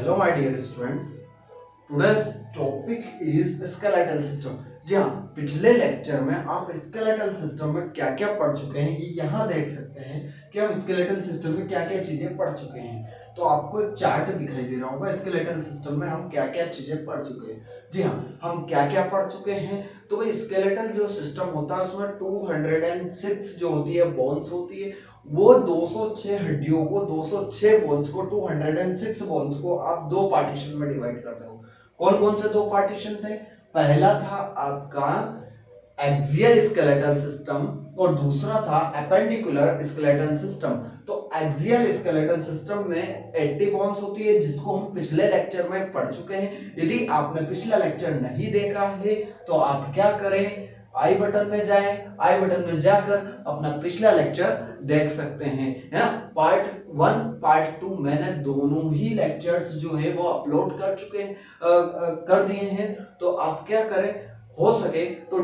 Hello my dear students, today's topic is skeletal system. जी हाँ, पिछले लेक्चर में आप स्केलेटल सिस्टम में क्या क्या पढ़ चुके हैं, ये यहाँ देख सकते हैं कि हम स्केलेटल सिस्टम में क्या क्या चीजें पढ़ चुके हैं। तो आपको एक चार्ट दिखाई दे रहा होगा स्केलेटल सिस्टम में हम क्या क्या चीजें पढ़ चुके हैं। जी हाँ, हम क्या क्या पढ़ चुके हैं। तो भाई स्केलेटल जो सिस्टम होता है उसमें 206 जो होती है बोन्स होती है। वो 206 हड्डियों को, 206 बोन्स को, 206 बोन्स को आप दो पार्टीशन में डिवाइड करते हो। कौन कौन से दो पार्टीशन थे? पहला था आपका एक्सियल स्केलेटल सिस्टम और दूसरा था एपेंडिकुलर स्केलेटल सिस्टम। तो एक्सियल स्केलेटल सिस्टम में 80 बोन्स होती है, जिसको हम पिछले लेक्चर में पढ़ चुके हैं। यदि आपने पिछला लेक्चर नहीं देखा है तो आप क्या करें, आई बटन में जाएं, आई बटन में जाकर अपना पिछला लेक्चर देख सकते हैं, है ना। पार्ट 1 पार्ट 2 मैंने दोनों ही लेक्चर्स जो है वो अपलोड कर चुके हैं, कर दिए हैं। तो आप क्या करें, हो सके तो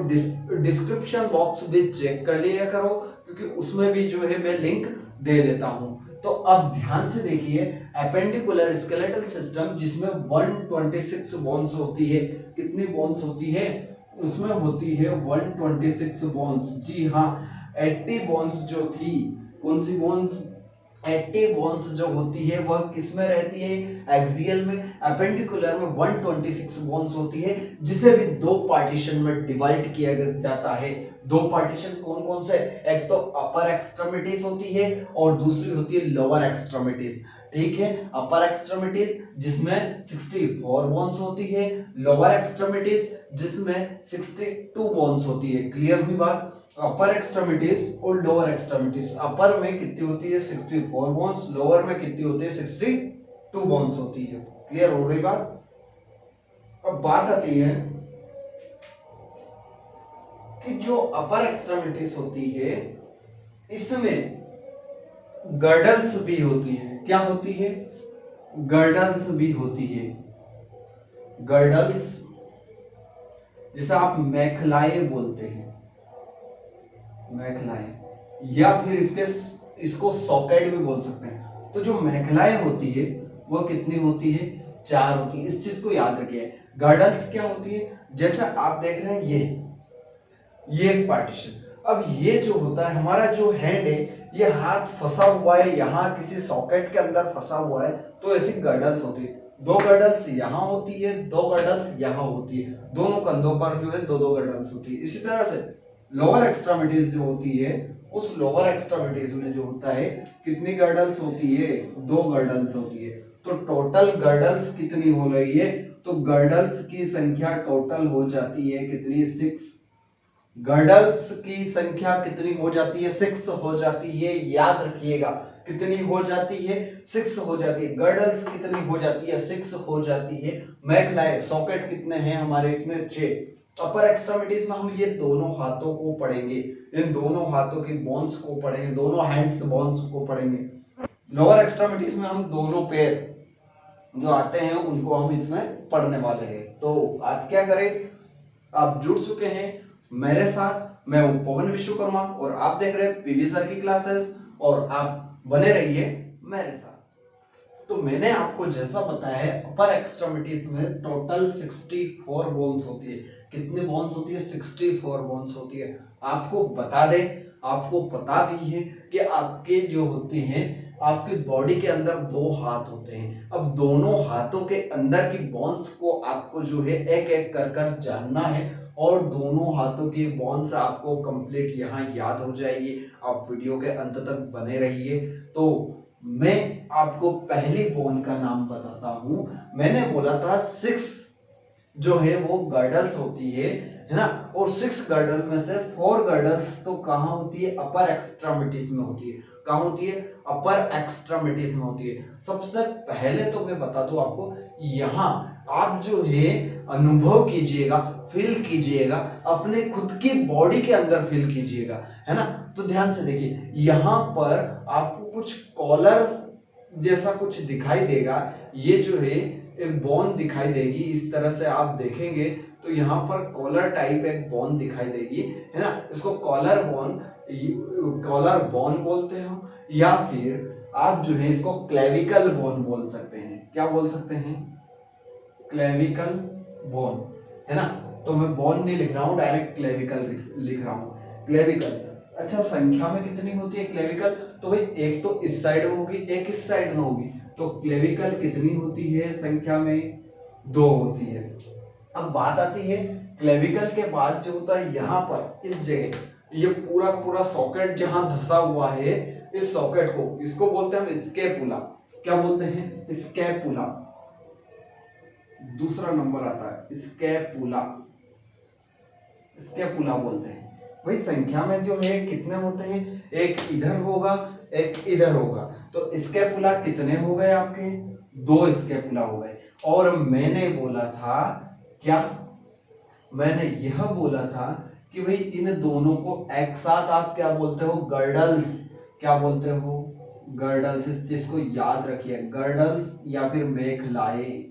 डिस्क्रिप्शन बॉक्स भी चेक कर लिया करो, क्योंकि उसमें भी जो है मैं लिंक दे देता हूं। तो अब ध्यान से देखिए, एपेंडिकुलर स्केलेटल सिस्टम जिसमें 126 बोन्स होती है। कितनी बोन्स होती है? उसमें होती है 126 बोन्स। जी हाँ, 80 बोन्स जो थी, कौन सी बोन्स? 80 बोन्स जो होती है वह किस में रहती है? एक्सियल में। एपेंडिकुलर में 126 बोन्स होती है, जिसे भी दो पार्टीशन में डिवाइड किया जाता है। दो पार्टीशन कौन कौन से? एक तो अपर एक्सट्रीमिटीज होती है और दूसरी होती है लोअर एक्सट्रीमिटीज। ठीक है, अपर एक्सट्रीमिटीज जिसमें 64 बोन्स होती है, लोअर एक्सट्रीमिटीज जिसमें 62 बोन्स होती है। क्लियर हुई बात? अपर एक्सट्रीमिटीज और लोअर एक्सट्रीमिटीज, अपर में कितनी होती है? 64 बोन्स, लोअर में कितनी होती है? 62 बोन्स होती है। क्लियर हो गई बात? अब बात आती है कि जो अपर एक्सट्रीमिटीज होती है इसमें गर्डल्स भी होती है। क्या होती है? गर्डल्स भी होती है। गर्डल्स जिसे आप मेखलाए बोलते हैं, मेखलाए, या फिर इसको सॉकेट भी बोल सकते हैं। तो जो मेखलाए होती है वो कितनी होती है? 4 होती है। इस चीज को याद रखिए। गर्डल्स क्या होती है? जैसा आप देख रहे हैं ये एक पार्टीशन। अब ये जो होता है, हमारा जो हैंड है, ये हाथ फंसा हुआ है यहाँ किसी सॉकेट के अंदर फंसा हुआ है, तो ऐसी गर्डल्स होती है। दो गर्डल्स यहाँ होती है, दो गर्डल्स यहाँ होती है, दोनों कंधों पर जो है दो दो गर्डल्स होती है। इसी तरह से लोअर एक्सट्रीमिटीज जो होती है, उस लोअर एक्सट्रीमिटीज में जो होता है कितनी गर्डल्स होती है? 2 गर्डल्स होती है। तो टोटल गर्डल्स कितनी हो रही है? तो गर्डल्स की संख्या टोटल हो जाती है कितनी? 6। गर्डल्स की संख्या कितनी हो जाती है? 6 हो जाती है। याद रखिएगा, कितनी हो जाती है? 6 हो जाती है। गर्डल्स कितनी हो जाती है? 6 हो जाती है। मैखलाए सॉकेट कितने हैं हमारे इसमें? 6। अपर एक्सट्रीमिटीज में हम ये दोनों हाथों को पढ़ेंगे, इन दोनों हाथों की बोन्स को पढ़ेंगे, दोनों हैंड्स बोन्स को पढ़ेंगे। लोअर एक्सट्रीमिटीज में हम दोनों पैर जो आते हैं उनको हम इसमें पढ़ने वाले हैं। तो आप क्या करें, आप जुड़ चुके हैं मेरे साथ। मैं हूं पवन विश्वकर्मा और आप देख रहे हैं पीवी सर की क्लासेस, और आप बने रहिए मेरे साथ। तो मैंने आपको जैसा बताया है, अपर एक्सट्रीमिटीज में टोटल 64 बोन्स होती है। कितनी बोन्स होती है? 64 बोन्स होती है। आपको बता दें, आपको पता भी है कि आपके जो होते हैं, आपकी बॉडी के अंदर 2 हाथ होते हैं। अब दोनों हाथों के अंदर की बोन्स को आपको जो है एक एक कर कर जानना है, और दोनों हाथों की बोन्स आपको कंप्लीट यहाँ याद हो जाएगी। आप वीडियो के अंत तक बने रहिए। तो मैं आपको पहली बोन का नाम बताता हूं। मैंने बोला था 6 जो है वो गर्डल्स होती है ना। और 6 गर्डल में से 4 गर्डल्स तो कहां होती है? अपर एक्सट्रीमिटीज में होती है। कहां होती है? अपर एक्सट्रीमिटीज में होती है। सबसे पहले तो मैं बता दूं आपको, यहां आप जो है अनुभव कीजिएगा, फील कीजिएगा, अपने खुद की बॉडी के अंदर फील कीजिएगा, है ना। तो ध्यान से देखिए, यहां पर आपको कुछ कॉलर जैसा कुछ दिखाई देगा। ये जो है एक बोन दिखाई देगी, इस तरह से आप देखेंगे तो यहाँ पर कॉलर टाइप एक बोन दिखाई देगी, है ना। इसको कॉलर बोन बोलते हैं हम, या फिर आप जो है इसको क्लेविकल बोन बोल सकते हैं। क्या बोल सकते हैं? क्लेविकल बोन, है ना। तो मैं बोन नहीं लिख रहा हूं, डायरेक्ट क्लेविकल लिख रहा हूं। क्लेविकल, अच्छा संख्या में कितनी होती है क्लेविकल? तो भाई एक तो इस साइड में होगी, एक इस साइड में होगी। तो क्लेविकल कितनी होती है संख्या में? 2 होती है। अब बात आती है क्लेविकल के बाद जो होता है यहाँ पर इस जगह, ये पूरा पूरा सॉकेट जहां धंसा हुआ है, इस सॉकेट को, इसको बोलते हैं हम स्कैपुला। क्या बोलते हैं? स्कैपुला। दूसरा नंबर आता है स्कैपुला, स्कैपुला बोलते हैं। भाई संख्या में जो है कितने होते हैं? एक इधर होगा, एक इधर होगा। तो स्कैपुला कितने हो गए आपके? 2 स्कैपुला हो गए। और मैंने बोला था क्या? मैंने यह बोला था कि भाई इन दोनों को एक साथ आप क्या बोलते हो? गर्डल्स। क्या बोलते हो? गर्डल्स। इस चीज को याद रखिए, गर्डल्स या फिर मेखलाएं।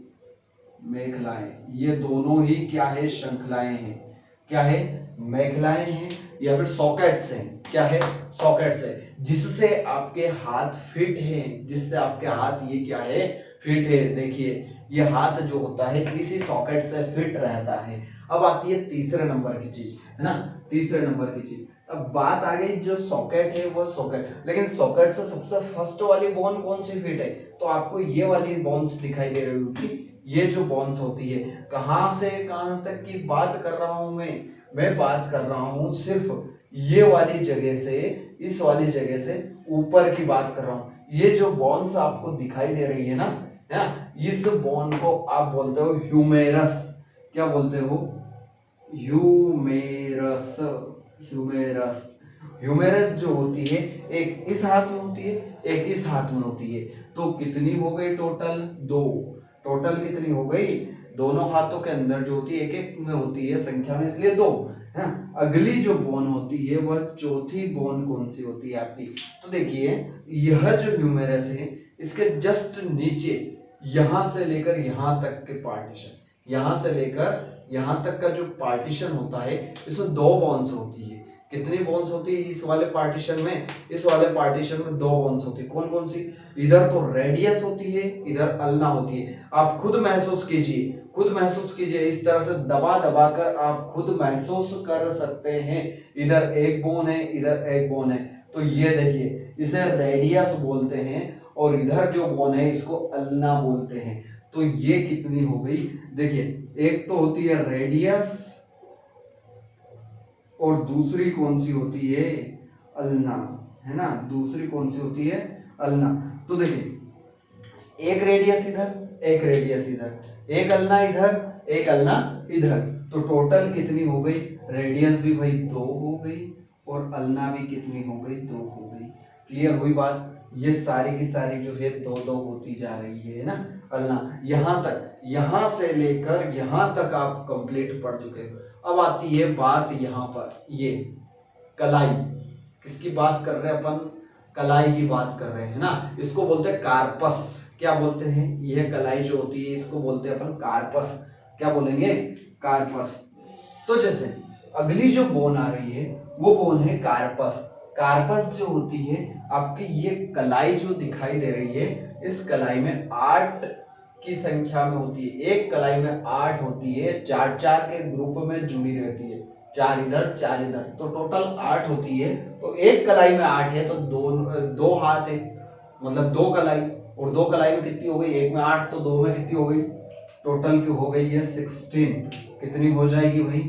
मेखलाएं, ये दोनों ही क्या है? श्रृंखलाएं हैं। क्या है? मेखलाएं हैं या फिर सॉकेट्स हैं। क्या है? सॉकेट्स है, जिससे आपके हाथ फिट हैं, जिससे आपके हाथ ये क्या है? फिट है। देखिए ये हाथ जो होता है इसी सॉकेट से फिट रहता है। अब आती है तीसरे नंबर की चीज, है ना। तीसरे नंबर की चीज, अब बात आ गई जो सॉकेट है वो सॉकेट, लेकिन सॉकेट से सबसे फर्स्ट वाली बोन कौन सी फिट है? तो आपको ये वाली बोन्स दिखाई दे रही होगी। ये जो बोन्स होती है, कहां से कहां तक की बात कर रहा हूं मैं बात कर रहा हूं सिर्फ ये वाली जगह से इस वाली जगह से ऊपर की बात कर रहा हूं। ये जो बोन्स आपको दिखाई दे रही है ना, इस बोन को आप बोलते हो ह्यूमेरस। क्या बोलते हो? ह्यूमेरस। ह्यूमेरस, ह्यूमेरस जो होती है एक इस हाथ में होती है, एक इस हाथ में होती है। तो कितनी हो गई टोटल? 2। टोटल कितनी हो गई? दोनों हाथों के अंदर जो होती है एक एक में होती है संख्या में, इसलिए 2 है। अगली जो बोन होती है वह चौथी बोन कौन सी होती है आपकी? तो देखिए यह जो ह्यूमेरस है इसके जस्ट नीचे यहां से लेकर यहां तक के पार्टीशन, यहां से लेकर यहां तक का जो पार्टीशन होता है इसमें 2 बोन्स होती है। कितनी बोन्स होती है इस वाले पार्टीशन में? इस वाले पार्टीशन में 2 बोन्स होती है। कौन कौन सी? इधर तो रेडियस होती है, इधर अल्ना होती है। आप खुद महसूस कीजिए, खुद महसूस कीजिए, इस तरह से दबा दबा कर आप खुद महसूस कर सकते हैं। इधर एक बोन है, इधर एक बोन है। तो ये देखिए इसे रेडियस बोलते हैं और इधर जो बोन है इसको अल्ना बोलते हैं। तो ये कितनी हो गई? देखिए एक तो होती है रेडियस और दूसरी कौन सी होती है? अल्ना, है ना। दूसरी कौन सी होती है? अल्ना। तो देखिए एक रेडियस इधर, एक रेडियस इधर, एक अल्ना इधर, एक अल्ना इधर। तो टोटल कितनी हो गई? रेडियस भी भाई 2 हो गई और अल्ना भी कितनी हो गई? 2 हो गई। क्लियर हुई बात? ये सारी की सारी जो है 2-2 होती जा रही है ना। अल्ना यहां तक, यहां से लेकर यहां तक आप कंप्लीट पढ़ चुके हो। अब आती है बात यहाँ पर, ये कलाई। किसकी बात कर रहे हैं अपन? कलाई की बात कर रहे हैं ना। इसको बोलते हैं कार्पस। क्या बोलते हैं? यह कलाई जो होती है इसको बोलते हैं अपन कार्पस। क्या बोलेंगे? कार्पस। तो जैसे अगली जो बोन आ रही है वो बोन है कार्पस। कार्पस जो होती है आपकी, ये कलाई जो दिखाई दे रही है, इस कलाई में 8 की संख्या में होती है। एक कलाई में 8 होती है, 4-4 के ग्रुप में जुड़ी रहती है, 4 इधर 4 इधर, तो टोटल 8 होती है। तो एक कलाई में 8 है तो दो हाथ है, मतलब 2 कलाई, और 2 कलाई में कितनी हो गई? एक में 8 तो 2 में कितनी हो गई? टोटल की हो गई है 16। कितनी हो जाएगी भाई?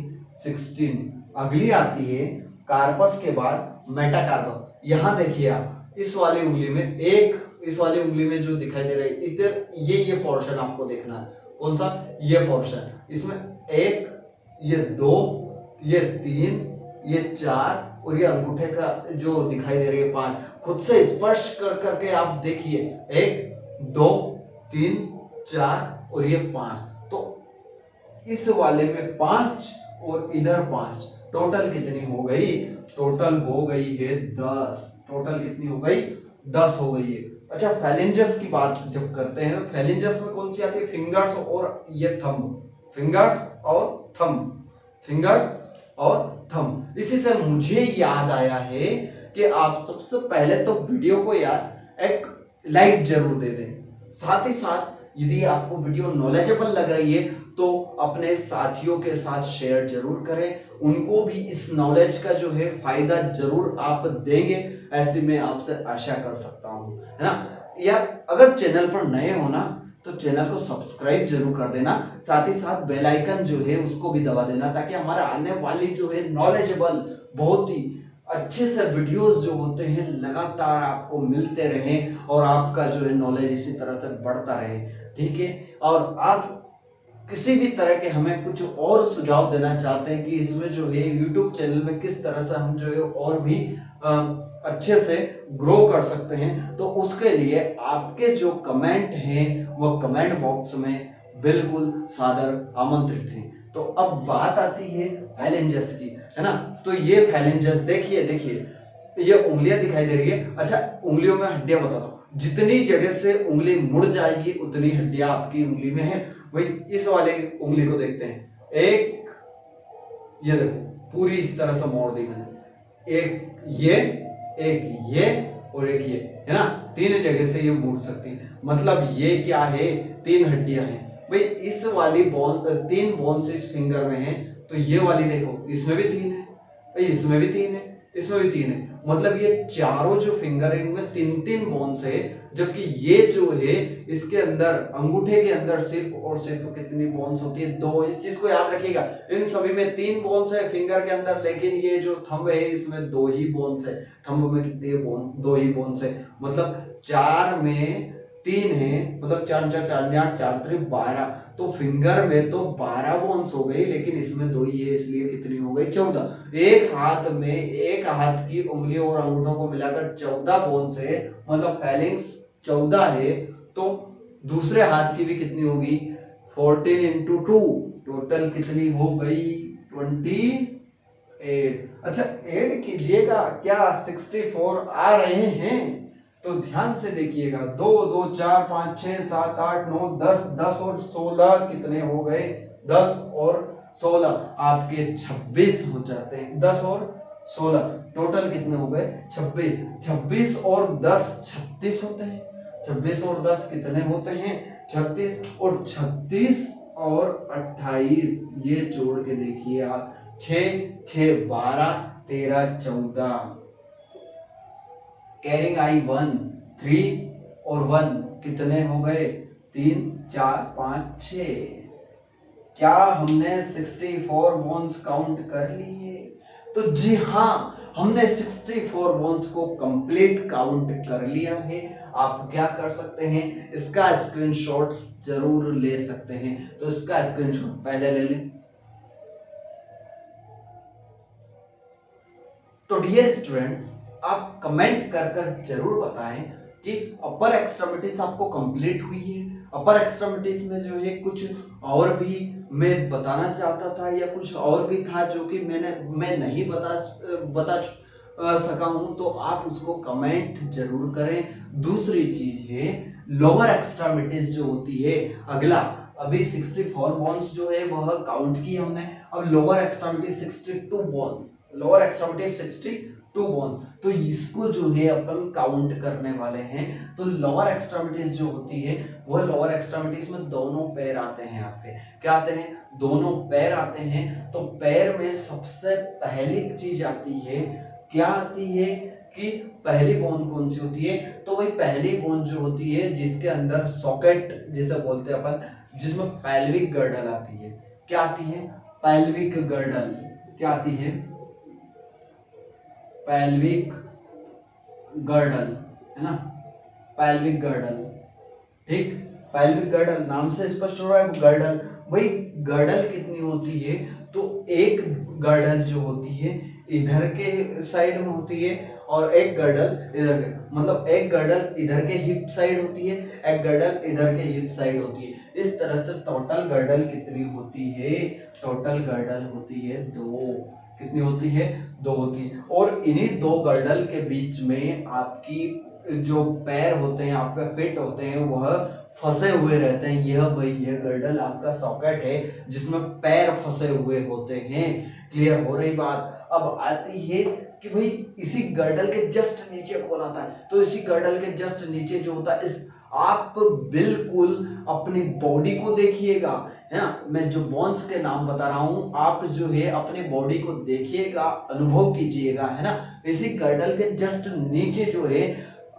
16। अगली आती है कार्पस के बाद मेटाकार्पस। यहां देखिए आप इस वाली उंगली में एक, इस वाली उंगली में जो दिखाई दे रहा है इधर, ये पोर्शन आपको देखना है। कौन सा? ये पोर्शन। इसमें 1, ये 2, ये 3, ये 4 और ये अंगूठे का जो दिखाई दे रही है 5। खुद से स्पर्श कर करके आप देखिए, 1 2 3 4 और ये 5। तो इस वाले में 5 और इधर 5, टोटल कितनी हो गई? टोटल हो गई है 10। टोटल कितनी हो गई? 10 हो गई है। अच्छा फेलिंजस की बात जब करते हैं, फेलिंजस में कौन सी आती है? फिंगर्स और ये थंब। फिंगर्स और थंब, फिंगर्स और थंब। इसी से मुझे याद आया है कि आप सबसे पहले तो वीडियो को यार एक लाइक जरूर दे दें। साथ ही साथ यदि आपको वीडियो नॉलेजेबल लग रही है तो अपने साथियों के साथ शेयर जरूर करें, उनको भी इस नॉलेज का जो है फायदा जरूर आप देंगे, ऐसी मैं आपसे आशा कर सकता हूं, है ना। या अगर चैनल पर नए हो ना तो चैनल को सब्सक्राइब जरूर कर देना, साथ ही साथ बेल आइकन जो है उसको भी दबा देना, ताकि हमारा आने वाली जो है नॉलेजेबल बहुत ही अच्छे से वीडियोस जो होते हैं लगातार आपको मिलते रहें और आपका जो है नॉलेज इसी तरह से बढ़ता रहे, ठीक है। और आप किसी भी तरह के हमें कुछ और सुझाव देना चाहते हैं कि इसमें जो है यूट्यूब चैनल में किस तरह से हम जो है और भी अच्छे से ग्रो कर सकते हैं, तो उसके लिए आपके जो कमेंट हैं वो कमेंट बॉक्स में बिल्कुल सादर आमंत्रित हैं। तो अब बात आती है फैलेंजर्स की, है ना। तो ये फैलेंजर्स देखिए ये उंगलियां दिखाई दे रही है। अच्छा, उंगलियों में हड्डियां बताता हूं, जितनी जगह से उंगली मुड़ जाएगी उतनी हड्डियां आपकी उंगली में है। वही इस वाले उंगली को देखते हैं, एक ये देखो पूरी इस तरह से मोड़ दी मैंने, एक ये और एक ये, है ना। तीन जगह से ये मुड़ सकती है, मतलब ये क्या है, तीन हड्डियां हैं भाई। इस वाली बोन, तीन बोन्स इस फिंगर में है, तो ये वाली देखो इसमें भी तीन है भाई, इसमें भी तीन है, इसमें भी तीन है, मतलब ये चारों जो फिंगर है इनमें तीन तीन बोन्स है। जबकि ये जो है इसके अंदर अंगूठे के अंदर सिर्फ और सिर्फ कितनी बोन्स होती है, दो। इस चीज को याद रखिएगा, इन सभी में तीन बोन्स है फिंगर के अंदर, लेकिन ये जो थंब है इसमें दो ही बोन्स है। थंब में कितनी बोन, दो ही बोन्स है, मतलब चार में तीन है, मतलब चार चार चार आठ, चार त्रिक 12, तो फिंगर में तो 12 बोन्स हो गई, लेकिन इसमें दो ही है, इसलिए कितनी हो गई, 14। एक हाथ में एक हाथ की उंगलियों और अंगूठों को मिलाकर 14 बोन्स है, मतलब फैलिंग्स 14 है। तो दूसरे हाथ की भी कितनी होगी, 14 इंटू 2, टोटल कितनी हो गई, 28। अच्छा ऐड कीजिएगा, क्या 64 आ रहे हैं? तो ध्यान से देखिएगा, 2 2 4 5 6 7 8 9 10, 10 और 16 कितने हो गए, 10 और 16 आपके 26 हो जाते हैं। 10 और 16 टोटल कितने हो गए, 26। 26 और 10 36 होते हैं। 26 और 10 कितने होते हैं, 36। और 36 और 28 ये जोड़ के देखिए आप, 6 6 12 13 14, कैरिंग आई 1, 3 और 1 कितने हो गए, 3 4 5 6। क्या हमने 64 बोन्स काउंट कर लिए? तो जी हाँ, हमने 64 बोन्स को कंप्लीट काउंट कर लिया है। आप क्या कर सकते हैं, इसका स्क्रीनशॉट जरूर ले सकते हैं। तो इसका स्क्रीनशॉट पहले ले लें। तो डियर स्टूडेंट्स, आप कमेंट कर कर जरूर बताएं कि अपर एक्सट्रीमिटीज आपको कंप्लीट हुई है। अपर एक्सट्रीमिटीज में जो है कुछ और भी मैं बताना चाहता था, या कुछ और भी था जो कि मैं नहीं बता सका हूं, तो आप उसको कमेंट जरूर करें। दूसरी चीज है लोअर एक्सट्रीमिटीज जो होती है, अगला अभी 64 बोन्स जो है वह काउंट की हमने, अब lower extremity 62 bones, lower extremity 62 bones, तो इसको जो है अपन काउंट करने वाले हैं। तो लोअर एक्सट्रीमिटीज जो होती है वह लोअर एक्सट्रीमिटीज में दोनों पैर आते हैं, आपके क्या आते हैं, दोनों पैर आते हैं। तो पैर में सबसे पहली चीज आती है, क्या आती है कि पहली बोन कौन सी होती है, तो वही पहली बोन जो होती है जिसके अंदर सॉकेट जिसे बोलते हैं अपन, जिसमें पैल्विक गर्डल आती है। क्या आती है, पैल्विक गर्डल, क्या आती है, पैल्विक गर्डल, है ना, पैल्विक गर्डल, ठीक। पैल्विक गर्डल नाम से स्पष्ट हो रहा है, गर्डल, वही गर्डल कितनी होती है, तो एक गर्डल जो होती है इधर के साइड में होती है, और एक गर्डल इधर के, मतलब एक गर्डल इधर के हिप साइड होती है, एक गर्डल इधर के हिप साइड होती है। इस तरह से टोटल गर्डल कितनी होती है, टोटल गर्डल होती है 2। कितनी होती है, 2 होती है। और इन्हीं 2 गर्डल के बीच में आपकी जो पैर होते हैं, आपके फिट होते हैं, वह फंसे हुए रहते हैं। यह भाई यह गर्डल आपका सॉकेट है जिसमें पैर फंसे हुए होते हैं। क्लियर हो रही बात? अब आती है कि भाई इसी गर्डल के जस्ट नीचे कौन आता है, तो इसी गर्डल के जस्ट नीचे जो होता है, इस आप बिल्कुल अपनी बॉडी को देखिएगा, है ना, मैं जो बोन्स के नाम बता रहा हूं, आप जो है अपनी बॉडी को देखिएगा, अनुभव कीजिएगा, है ना। इसी गर्डल के जस्ट नीचे जो है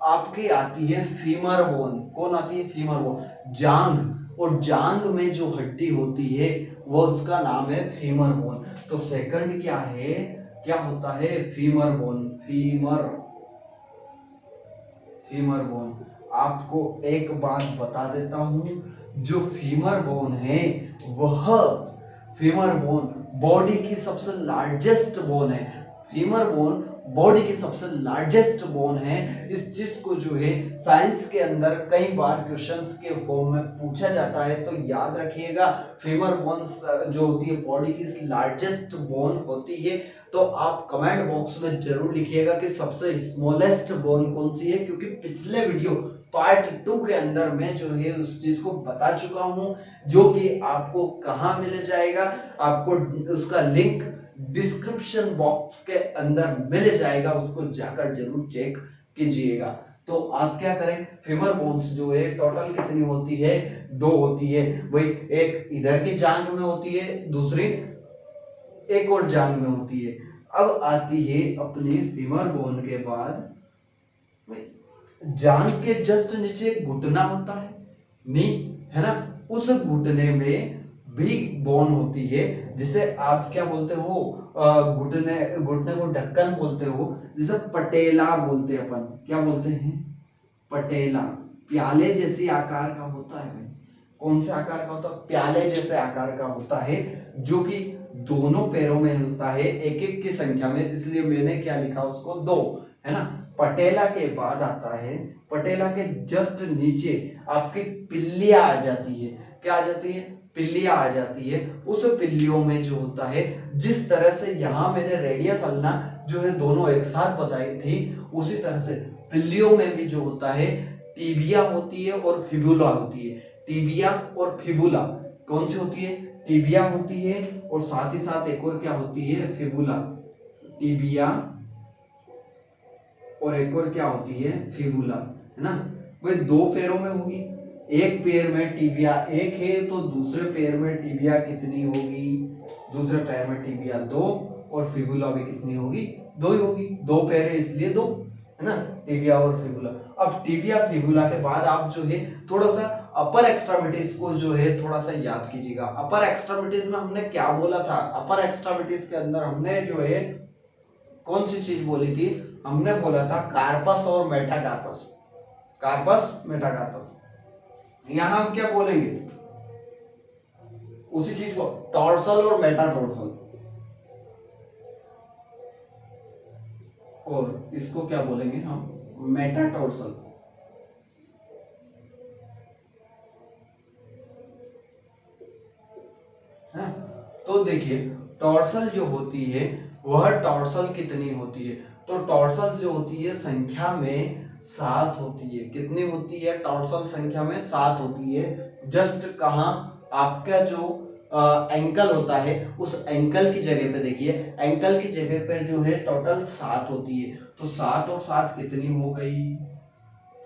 आपकी आती है फीमर बोन। कौन आती है? फीमर बोन, जांग। और जांग में जो हड्डी होती है वो उसका नाम है फीमर बोन। तो सेकंड क्या है, क्या होता है? Femur bone. Femur bone. आपको एक बात बता देता हूं, जो फीमर बोन है वह फीमर बोन बॉडी की सबसे लार्जेस्ट बोन है। फीमर बोन बॉडी की सबसे लार्जेस्ट बोन है। इस चीज को जो है साइंस के अंदर कई बार क्वेश्चंस के फॉर्म में पूछा जाता है, तो याद रखिएगा फीमर बोन जो होती है बॉडी की लार्जेस्ट बोन होती है। तो आप कमेंट बॉक्स में जरूर लिखिएगा कि सबसे स्मॉलेस्ट बोन कौन सी है, क्योंकि पिछले वीडियो पार्ट 2 के अंदर मैं जो है उस चीज को बता चुका हूं, जो कि आपको कहां मिल जाएगा, आपको उसका लिंक डिस्क्रिप्शन बॉक्स के अंदर मिल जाएगा, उसको जाकर जरूर चेक कीजिएगा। तो आप क्या करें, फीमर बोन्स जो है टोटल कितनी होती है? 2 होती है। वही एक इधर की जांघ में होती है, दूसरी एक और जांघ में होती है। अब आती है अपनी फीमर बोन के बाद जांघ के जस्ट नीचे घुटना होता है, नी, है ना। उस घुटने में भी बोन होती है, जिसे आप क्या बोलते हो? घुटने को ढक्कन बोलते हो, जिसे पटेला बोलते हैं अपन। क्या बोलते हैं? पटेला। प्याले जैसी आकार का होता है भाई। कौन से आकार का होता है? प्याले जैसे आकार का होता है, जो कि दोनों पैरों में होता है, एक एक की संख्या में, इसलिए मैंने क्या लिखा उसको? 2, है ना। पटेला के बाद आता है, पटेला के जस्ट नीचे आपकी पिल्लियां आ जाती है। क्या आ जाती है? पिल्लियां आ जाती है। उस पिल्लियों में जो होता है, जिस तरह से यहाँ मैंने रेडियस अल्ना जो है दोनों एक साथ बताई थी, उसी तरह से पिल्लियों में भी जो होता है टीबिया होती है और फिबुला होती है। टीबिया और फिबुला कौन सी होती है? टीबिया होती है, और साथ ही साथ एक और क्या होती है? फिबुला। टीबिया और एक और क्या होती है? फिबुला, है ना। वह 2 पैरों में होगी, एक पैर में टीबिया एक है, तो दूसरे पैर में टीबिया कितनी होगी? दूसरे पैर में टीबिया 2, और फिबुला भी कितनी होगी? 2 ही होगी। 2 पैर है इसलिए 2, है ना, टीबिया और फिबुला। अब टीबिया फिबुला के बाद आप जो है थोड़ा सा अपर एक्स्ट्रीमिटीज को जो है थोड़ा सा याद कीजिएगा। अपर एक्स्ट्रीमिटीज में हमने क्या बोला था? अपर एक्स्ट्रीमिटीज के अंदर हमने जो है कौन सी चीज बोली थी? हमने बोला था कार्पस और मेटाकार्पस। Corpus, metacarpus. यहां हम क्या बोलेंगे? उसी चीज को, टॉर्सल और मेटाटॉर्सल। और इसको क्या बोलेंगे हम? मेटाटॉर्सल। है, तो देखिए टॉर्सल जो होती है वह टॉर्सल कितनी होती है? तो टॉर्सल जो होती है संख्या में 7 होती है। कितनी होती है? टॉर्सल संख्या में 7 होती है। जस्ट कहाँ? आपका जो एंकल होता है, उस एंकल की जगह पे देखिए, एंकल की जगह पे जो है टोटल 7 होती है। तो 7 और 7 कितनी हो गई?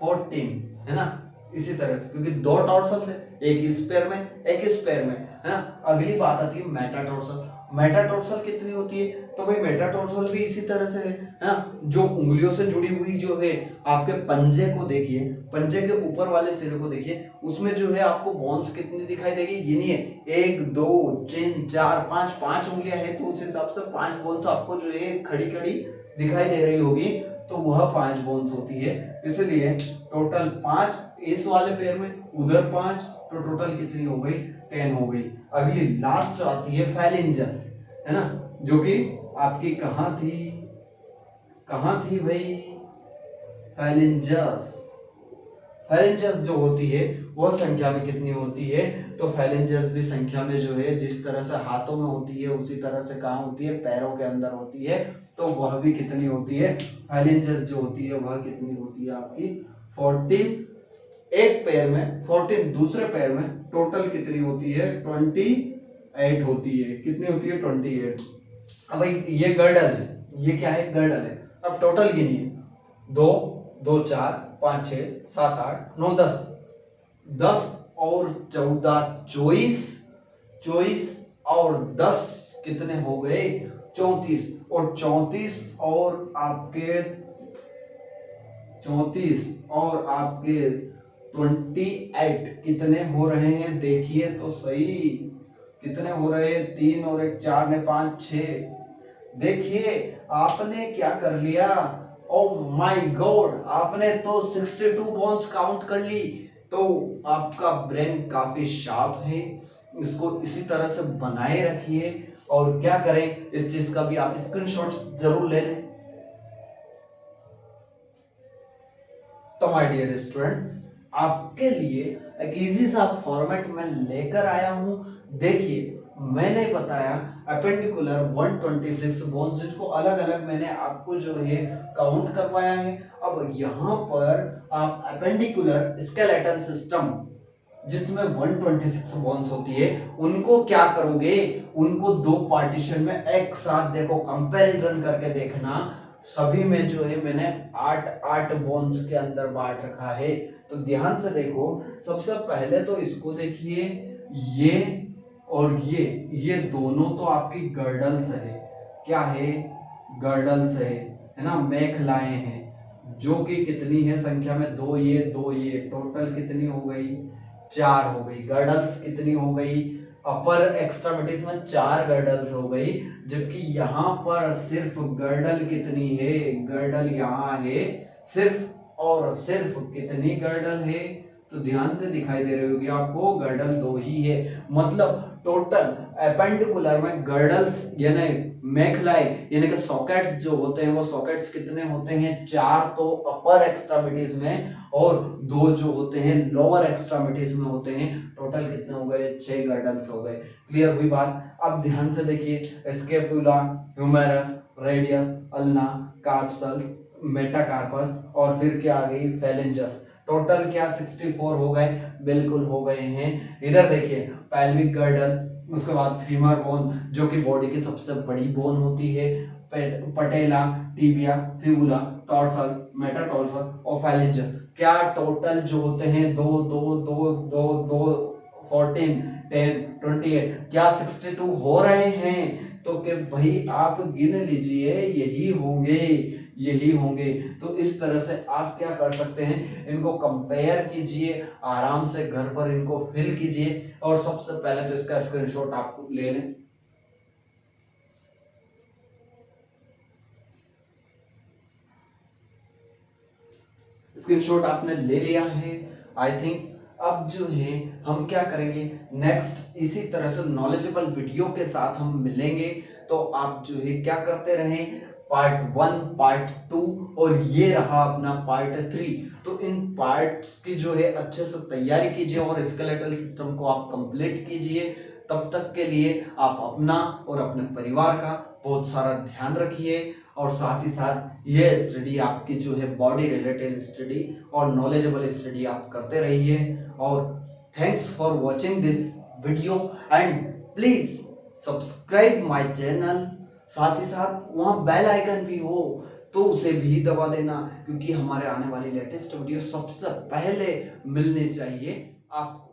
14, है ना। इसी तरह से, क्योंकि 2 टॉर्सल है, एक इस पैर में एक इस पैर में, है ना। अगली बात आती है मेटाटॉर्सल। मेटाटॉर्सल कितनी होती है? तो भाई मेटाटॉर्सल भी इसी तरह से है ना। जो उंगलियों से जुड़ी हुई जो है, आपके पंजे को देखिए, पंजे के ऊपर वाले सिरे को देखिए, उसमें जो है आपको बोन्स कितनी दिखाई देगी? ये नहीं है 1 2 3 4 5, 5 उंगलियां है, तो उस हिसाब से 5 बोन्स आपको जो है खड़ी खड़ी दिखाई दे रही होगी, तो वह 5 बोन्स होती है। इसलिए टोटल 5 इस वाले पैर में, उधर 5, तो टोटल कितनी हो गई? 10 हो गई। अगली लास्ट आती है फैलेंजस, है ना, जो कि आपकी कहाँ थी? कहाँ थी भाई? फैलेंजस। फैलेंजस जो होती है वह संख्या में कितनी होती है? तो फैलेंजस भी संख्या में जो है, जिस तरह से हाथों में होती है उसी तरह से कहाँ होती है? पैरों के अंदर होती है। तो वह भी कितनी होती है? फैलेंजस जो होती है वह कितनी होती है आपकी? 14 एक पैर में, 14 दूसरे पैर में, टोटल कितनी होती है? 28 होती है। कितनी होती है? 28। अब भाई ये गर्डल है, ये क्या है, गर्डल है। अब टोटल गिनिए, 2 2 4 5 6 7 8 9 10, 10 और 14 24, 24 और 10 कितने हो गए, 34, और 34 और आपके 34 और आपके 28 कितने हो रहे हैं, देखिए तो सही कितने हो रहे हैं, 3 और 1 4 ने 5 6। देखिए आपने क्या कर लिया, ओ माय गॉड, आपने तो 62 बोन्स काउंट कर ली। तो आपका ब्रेन काफी शार्प है, इसको इसी तरह से बनाए रखिए। और क्या करें, इस चीज का भी आप स्क्रीनशॉट जरूर ले लें। तो माय डियर स्टूडेंट्स, आपके लिए एक इजी सा फॉर्मेट में लेकर आया हूं। देखिए मैंने बताया अपेंडिकुलर 126 बोन्स, जिनको अलग अलग मैंने आपको जो है काउंट करवाया है। अब यहाँ पर आप अपेंडिकुलर स्केलेटल सिस्टम जिसमें 126 बोन्स होती है, उनको क्या करोगे, उनको दो पार्टीशन में एक साथ देखो, कंपैरिजन करके देखना। सभी में जो है मैंने 8 बोन्स के अंदर बांट रखा है। तो ध्यान से देखो, सबसे पहले तो इसको देखिए, ये और ये दोनों तो आपकी गर्डल्स है। क्या है, गर्डल्स है ना, मेखलाएं हैं, जो कि कितनी है संख्या में, दो ये टोटल कितनी हो गई, 4 हो गई। गर्डल्स कितनी हो गई, अपर एक्सट्रीमिटीज में 4 गर्डल्स हो गई। जबकि यहाँ पर सिर्फ गर्डल कितनी है, गर्डल यहाँ है सिर्फ और सिर्फ कितनी गर्डल है, तो ध्यान से दिखाई दे रही होगी आपको, गर्डल 2 ही है। मतलब टोटल एपेंडिकुलर में गर्डल्स यानी मेखलाए यानी कि सॉकेट्स जो होते हैं, वो सॉकेट्स कितने होते हैं, 4 तो अपर एक्सट्रीमिटीज में और 2 जो होते हैं लोअर एक्सट्रीमिटीज में होते हैं। टोटल कितने हो गए, 6 गर्डल्स हो गए। क्लियर हुई बात। अब ध्यान से देखिए, scapula, humerus, radius, ulna, carpus, metacarpus और फिर क्या आ गई, फेलेंजस। टोटल क्या 64 हो गए, बिल्कुल हो गए हैं। इधर देखिए, पेल्विक गर्डल, उसके बाद फीमर बोन जो कि बॉडी की सबसे बड़ी बोन होती है, पटेला, टिबिया, फिबुला, टॉर्सल, मेटाटार्सल और फेलेंजस। क्या टोटल जो होते हैं 2 2 2 2 2 14 10 28, क्या 62 हो रहे हैं, तो कि भाई आप गिन लीजिए, यही होंगे। तो इस तरह से आप क्या कर सकते हैं, इनको कंपेयर कीजिए, आराम से घर पर इनको फिल कीजिए। और सबसे पहले तो इसका स्क्रीनशॉट आप ले लें। स्क्रीनशॉट आपने ले लिया है आई थिंक। अब जो है हम क्या करेंगे, नेक्स्ट इसी तरह से नॉलेजेबल वीडियो के साथ हम मिलेंगे। तो आप जो है क्या करते रहें, पार्ट 1, पार्ट 2 और ये रहा अपना पार्ट 3। तो इन पार्ट्स की जो है अच्छे से तैयारी कीजिए और स्केलेटल सिस्टम को आप कंप्लीट कीजिए। तब तक के लिए आप अपना और अपने परिवार का बहुत सारा ध्यान रखिए। और साथ ही साथ ये स्टडी आपकी जो है बॉडी रिलेटेड स्टडी और नॉलेजेबल स्टडी आप करते रहिए। और thanks for watching this video and please subscribe my channel. साथ ही साथ वहाँ बेल आइकन भी हो तो उसे भी दबा देना, क्योंकि हमारे आने वाली लेटेस्ट वीडियो सबसे पहले मिलनी चाहिए आपको।